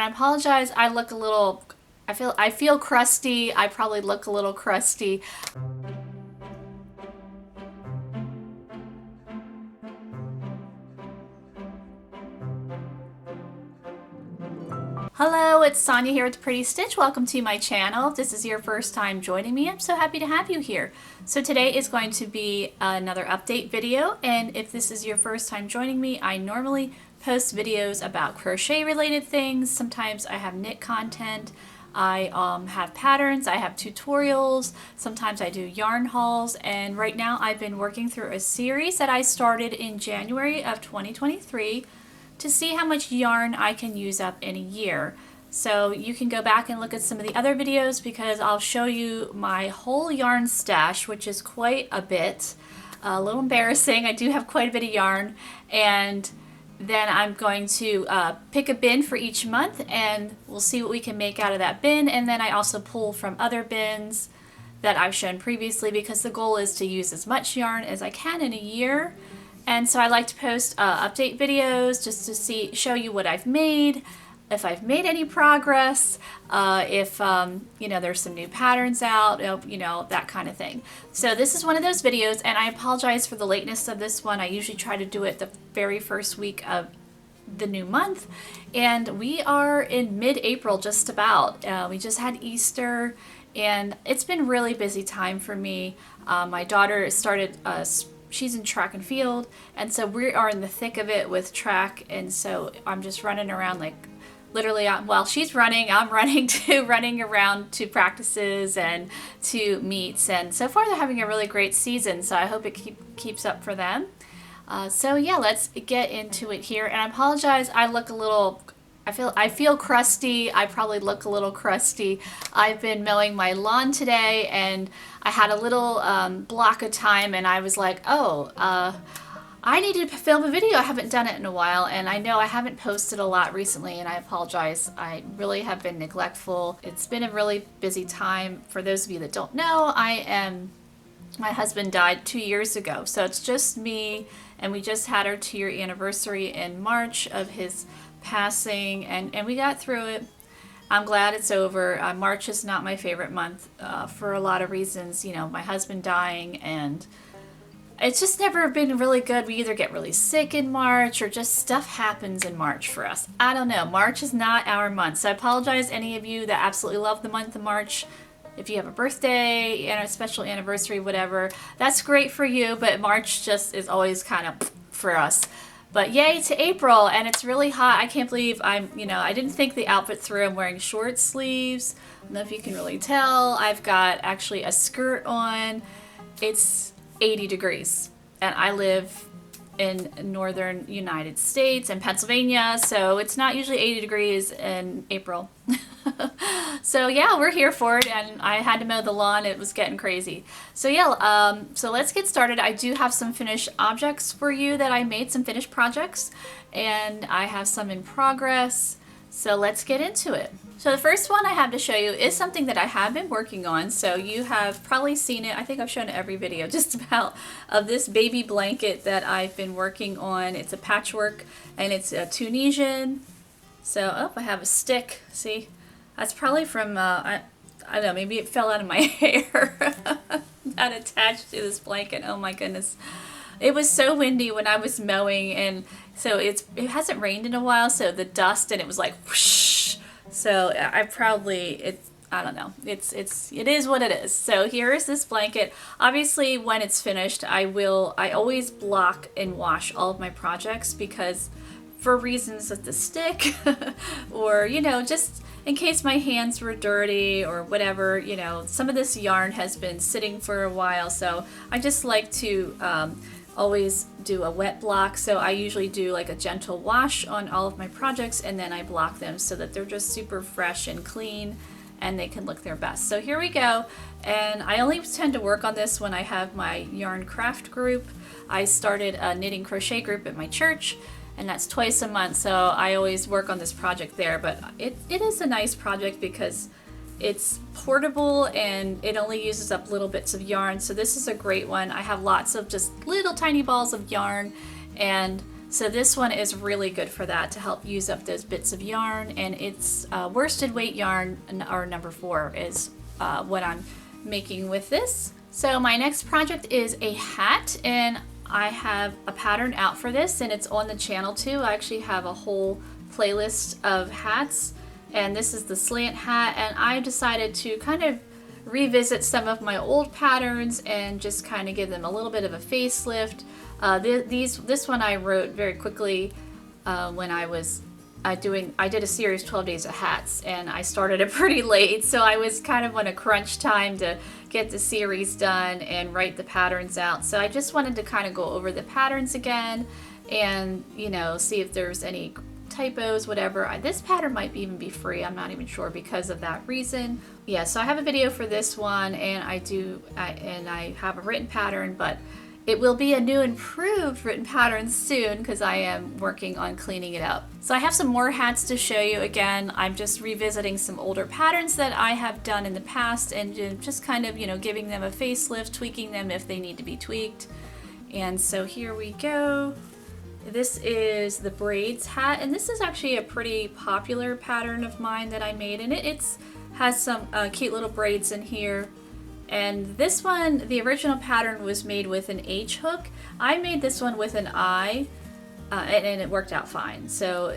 and I apologize. I look a little, I feel crusty. I probably look a little crusty. Hello, it's Sonia here with the Pretty Stitch. Welcome to my channel. If this is your first time joining me, I'm so happy to have you here. So today is going to be another update video, and if this is your first time joining me, I normally post videos about crochet related things. Sometimes I have knit content, I have patterns, I have tutorials, sometimes I do yarn hauls, and right now I've been working through a series that I started in January of 2023 to see how much yarn I can use up in a year. So you can go back and look at some of the other videos because I'll show you my whole yarn stash, which is quite a bit. A little embarrassing. I do have quite a bit of yarn, and then I'm going to pick a bin for each month and we'll see what we can make out of that bin, and then I also pull from other bins that I've shown previously because the goal is to use as much yarn as I can in a year. And so I like to post update videos just to show you what I've made, if I've made any progress, if you know, there's some new patterns out, you know, that kind of thing. So this is one of those videos, and I apologize for the lateness of this one. I usually try to do it the very first week of the new month, and we are in mid-April just about. We just had Easter, and it's been really busy time for me. My daughter started she's in track and field, and so we are in the thick of it with track, and so I'm just running around like literally while she's running, I'm running around to practices and to meets, and so far they're having a really great season, so I hope it keeps up for them. So yeah, let's get into it here, and I apologize, I look a little, I feel crusty. I probably look a little crusty. I've been mowing my lawn today, and I had a little block of time, and I was like, oh, I need to film a video. I haven't done it in a while, and I know I haven't posted a lot recently, and I apologize. I really have been neglectful. It's been a really busy time. For those of you that don't know, my husband died 2 years ago, so it's just me, and we just had our 2-year anniversary in March of his passing, and we got through it. I'm glad it's over. March is not my favorite month for a lot of reasons. You know, my husband dying, and it's just never been really good. We either get really sick in March or just stuff happens in March for us. I don't know. March is not our month. So I apologize any of you that absolutely love the month of March. If you have a birthday and a special anniversary, whatever, that's great for you, but March just is always kind of for us. But yay to April, and it's really hot. I can't believe I didn't think the outfit through. I'm wearing short sleeves. I don't know if you can really tell. I've got actually a skirt on. It's 80 degrees, and I live in northern United States and Pennsylvania, so it's not usually 80 degrees in April. So yeah, we're here for it, and I had to mow the lawn. It was getting crazy. So yeah, so let's get started. I do have some finished objects for you that I made, some finished projects, and I have some in progress. So let's get into it. So the first one I have to show you is something that I have been working on. So you have probably seen it. I think I've shown it every video just about, of this baby blanket that I've been working on. It's a patchwork, and it's a Tunisian. So, oh, I have a stick. See? That's probably from, I don't know, maybe it fell out of my hair. That attached to this blanket. Oh my goodness. It was so windy when I was mowing, and so it hasn't rained in a while, so the dust, and it was like whoosh. So I don't know. It is what it is. So here is this blanket. Obviously, when it's finished, I always block and wash all of my projects because for reasons with the stick or, you know, just in case my hands were dirty or whatever, you know, some of this yarn has been sitting for a while, so I just like to always do a wet block. So I usually do like a gentle wash on all of my projects, and then I block them so that they're just super fresh and clean and they can look their best. So here we go, and I only tend to work on this when I have my yarn craft group. I started a knitting crochet group at my church, and that's twice a month, so I always work on this project there. But it is a nice project because it's portable and it only uses up little bits of yarn, so this is a great one. I have lots of just little tiny balls of yarn, and So this one is really good for that, to help use up those bits of yarn, and it's worsted weight yarn, or number 4 is what I'm making with this. So my next project is a hat, and I have a pattern out for this, and it's on the channel too. I actually have a whole playlist of hats, and this is the slant hat, and I decided to kind of revisit some of my old patterns and just kind of give them a little bit of a facelift. This one I wrote very quickly when I was I did a series 12 days of hats, and I started it pretty late, so I was kind of on a crunch time to get the series done and write the patterns out. So I just wanted to kind of go over the patterns again and, you know, see if there's any typos, whatever. This pattern might even be free, I'm not even sure, because of that reason. Yeah, so I have a video for this one, and I have a written pattern, but it will be a new improved written pattern soon because I am working on cleaning it up. So I have some more hats to show you. Again, I'm just revisiting some older patterns that I have done in the past, and just kind of, you know, giving them a facelift, tweaking them if they need to be tweaked. And so here we go. This is the braids hat, and this is actually a pretty popular pattern of mine that I made, and it has some cute little braids in here. And this one, the original pattern was made with an H hook. I made this one with an I, and it worked out fine. So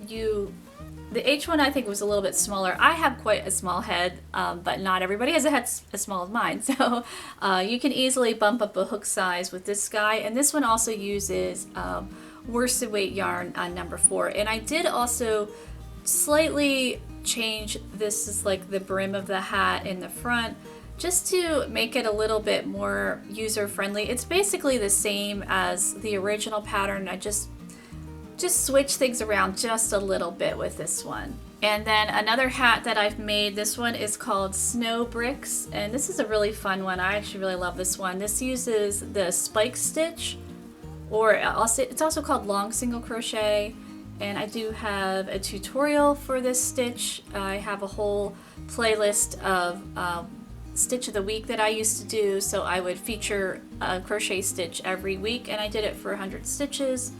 the H one I think was a little bit smaller. I have quite a small head, but not everybody has a head as small as mine. So you can easily bump up a hook size with this guy. And this one also uses worsted weight yarn on number 4. And I did also slightly change this, is like the brim of the hat in the front, just to make it a little bit more user-friendly. It's basically the same as the original pattern. I just switch things around just a little bit with this one. And then another hat that I've made, this one is called Snow Bricks, and this is a really fun one. I actually really love this one. This uses the spike stitch, or it's also called long single crochet, and I do have a tutorial for this stitch. I have a whole playlist of stitch of the week that I used to do, so I would feature a crochet stitch every week, and I did it for 100 stitches.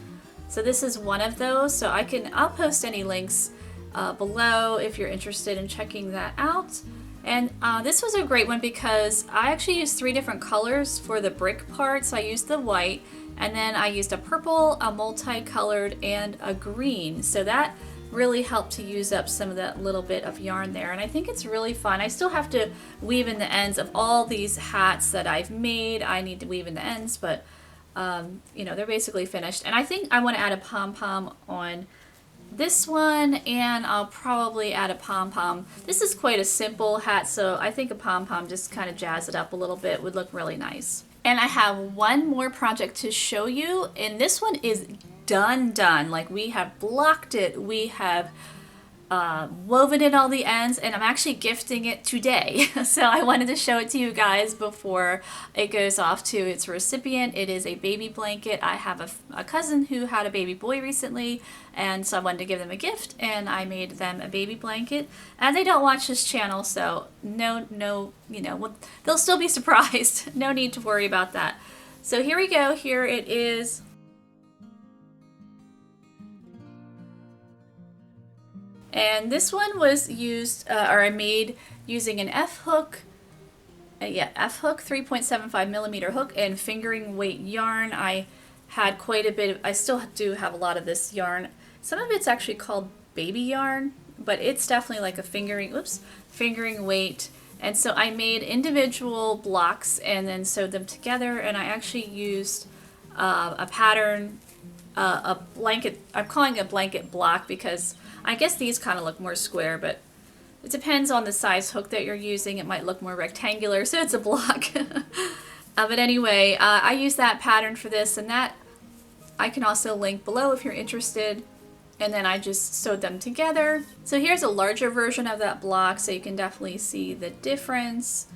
So this is one of those, so I'll post any links below if you're interested in checking that out. And this was a great one because I actually used 3 different colors for the brick part. So I used the white, and then I used a purple, a multicolored, and a green. So that really helped to use up some of that little bit of yarn there, and I think it's really fun. I still have to weave in the ends of all these hats that I've made. I need to weave in the ends, but you know, they're basically finished. And I think I want to add a pom-pom on this one, and I'll probably add a pom-pom. This is quite a simple hat, so I think a pom-pom, just kind of jazz it up a little bit, would look really nice. And I have one more project to show you, and this one is done. Like, we have blocked it, we have woven in all the ends, and I'm actually gifting it today. So I wanted to show it to you guys before it goes off to its recipient. It is a baby blanket. I have a cousin who had a baby boy recently, and so I wanted to give them a gift, and I made them a baby blanket. And they don't watch this channel, so no, you know, they'll still be surprised. No need to worry about that. So here we go. Here it is. And this one was used, or I made using an F hook, F hook, 3.75 millimeter hook, and fingering weight yarn. I had quite a bit of, I still do have a lot of this yarn. Some of it's actually called baby yarn, but it's definitely like a fingering weight. And so I made individual blocks and then sewed them together, and I actually used a pattern, a blanket. I'm calling it a blanket block because I guess these kind of look more square, but it depends on the size hook that you're using. It might look more rectangular, so it's a block. But anyway, I use that pattern for this, and that I can also link below if you're interested. And then I just sewed them together. So here's a larger version of that block, so you can definitely see the difference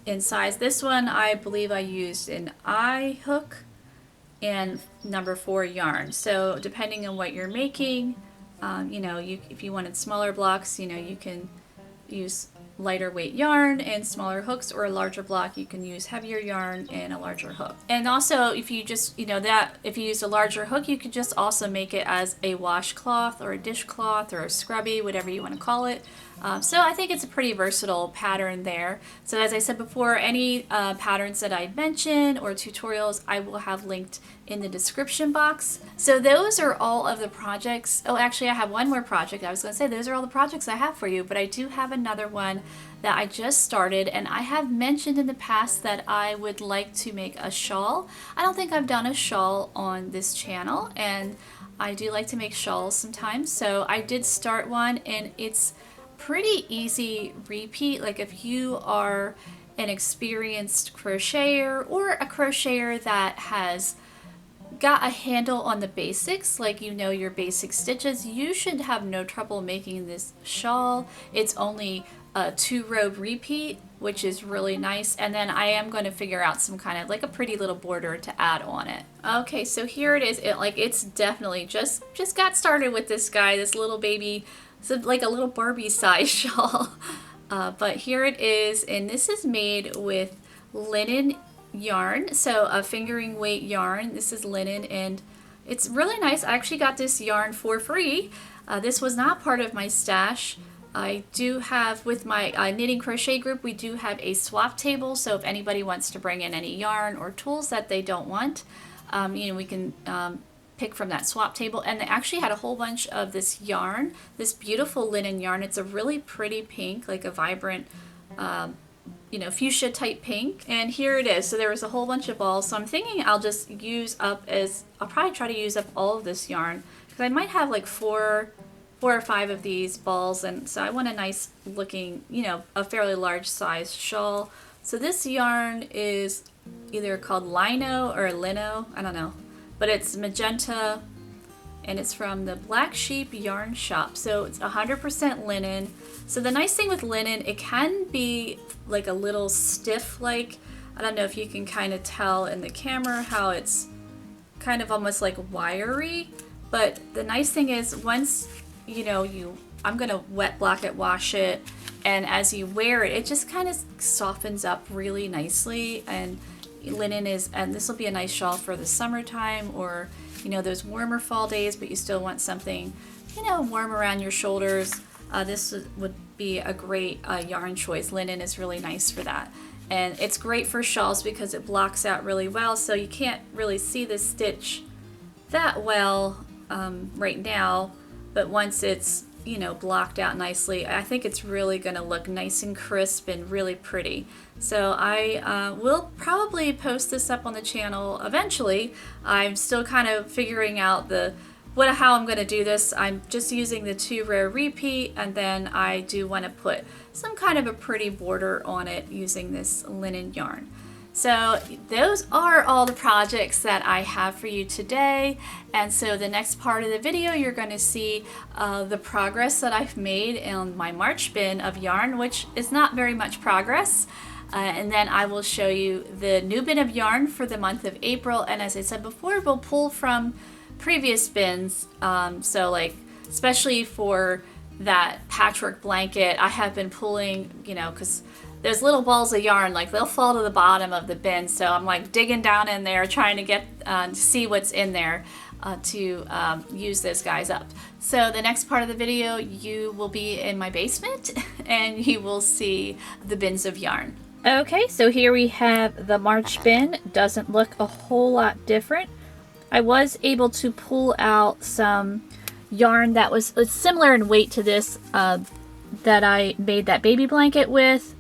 in size. This one, I believe I used an I hook and number 4 yarn. So depending on what you're making, you know, if you wanted smaller blocks, you know, you can use lighter weight yarn and smaller hooks, or a larger block you can use heavier yarn and a larger hook. And also if you just, if you use a larger hook, you could just also make it as a washcloth or a dishcloth or a scrubby, whatever you want to call it. So I think it's a pretty versatile pattern there. So as I said before, any patterns that I mention or tutorials I will have linked in the description box. So those are all of the projects. Oh, actually I have one more project. I was going to say those are all the projects I have for you, but I do have another one that I just started, and I have mentioned in the past that I would like to make a shawl. I don't think I've done a shawl on this channel, and I do like to make shawls sometimes. So I did start one, and it's pretty easy repeat. Like if you are an experienced crocheter or a crocheter that has got a handle on the basics, like your basic stitches, you should have no trouble making this shawl. It's only a 2-row repeat, which is really nice. And then I am going to figure out some kind of like a pretty little border to add on it. Okay, so here it is. It's definitely just got started with this guy, this little baby. It's like a little Barbie size shawl. But here it is, and this is made with linen yarn, so a fingering weight yarn. This is linen, and it's really nice. I actually got this yarn for free. This was not part of my stash. I do have, with my knitting crochet group, we do have a swap table, so if anybody wants to bring in any yarn or tools that they don't want, we can pick from that swap table. And they actually had a whole bunch of this yarn, this beautiful linen yarn. It's a really pretty pink, like a vibrant fuchsia type pink. And here it is. So there was a whole bunch of balls, so I'm thinking I'll probably try to use up all of this yarn, because I might have like four or five of these balls, and so I want a nice looking, a fairly large size shawl. So this yarn is either called lino or lino, I don't know, but it's magenta, and it's from the Black Sheep Yarn Shop. So it's 100% linen. So the nice thing with linen, it can be like a little stiff, like, I don't know if you can kind of tell in the camera how it's kind of almost like wiry, but the nice thing is once, I'm gonna wet block it, wash it, and as you wear it, it just kind of softens up really nicely. And linen and this will be a nice shawl for the summertime, or those warmer fall days, but you still want something warm around your shoulders. This would be a great yarn choice. Linen is really nice for that, and it's great for shawls because it blocks out really well, so you can't really see the stitch that well right now, but once it's blocked out nicely, I think it's really going to look nice and crisp and really pretty. So I will probably post this up on the channel eventually. I'm still kind of figuring out how I'm going to do this. I'm just using the 2-row repeat, and then I do want to put some kind of a pretty border on it using this linen yarn. So those are all the projects that I have for you today, and so the next part of the video you're going to see the progress that I've made on my March bin of yarn, which is not very much progress, and then I will show you the new bin of yarn for the month of April. And as I said before, we'll pull from previous bins, so like especially for that patchwork blanket, I have been pulling, because those little balls of yarn, like they'll fall to the bottom of the bin, so I'm like digging down in there trying to get to see what's in there to use those guys up. So the next part of the video, you will be in my basement and you will see the bins of yarn. Okay, so here we have the March bin. Doesn't look a whole lot different. I was able to pull out some yarn that was similar in weight to this that I made that baby blanket with.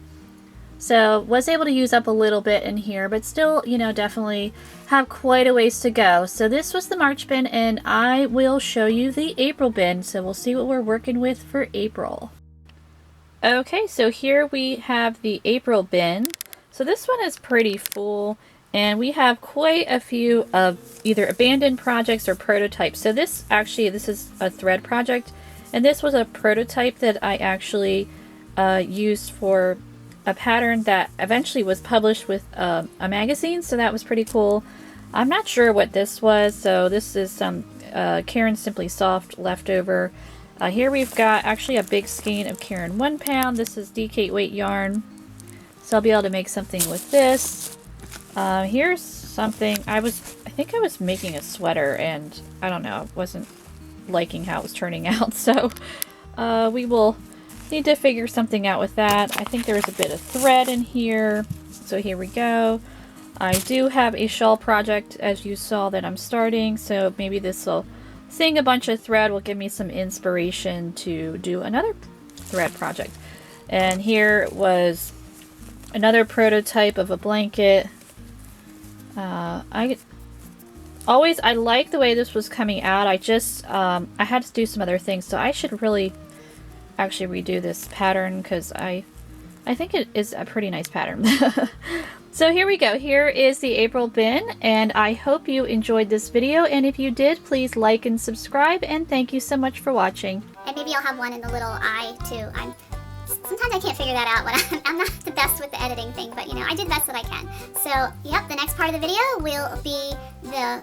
So was able to use up a little bit in here, but still, definitely have quite a ways to go. So this was the March bin, and I will show you the April bin. So we'll see what we're working with for April. Okay, so here we have the April bin. So this one is pretty full, and we have quite a few of either abandoned projects or prototypes. So this is a thread project, and this was a prototype that I actually used for a pattern that eventually was published with a magazine, so that was pretty cool. I'm not sure what this was, so this is some Karen Simply Soft leftover Here we've got actually a big skein of Caron 1 pound. This is DK weight yarn. So I'll be able to make something with this. Here's something. I think I was making a sweater and I don't know, I wasn't liking how it was turning out. So we will need to figure something out with that. I think there was a bit of thread in here. So here we go. I do have a shawl project, as you saw, that I'm starting. So maybe this will, seeing a bunch of thread will give me some inspiration to do another thread project. And here was another prototype of a blanket. I like the way this was coming out. I just I had to do some other things, so I should really actually redo this pattern because I think it is a pretty nice pattern. So here we go. Here is the April bin, and I hope you enjoyed this video, and if you did, please like and subscribe, and thank you so much for watching. And maybe I'll have one in the little eye too. Sometimes I can't figure that out when I'm not the best with the editing thing, but you know, I did the best that I can. So, yep, the next part of the video will be the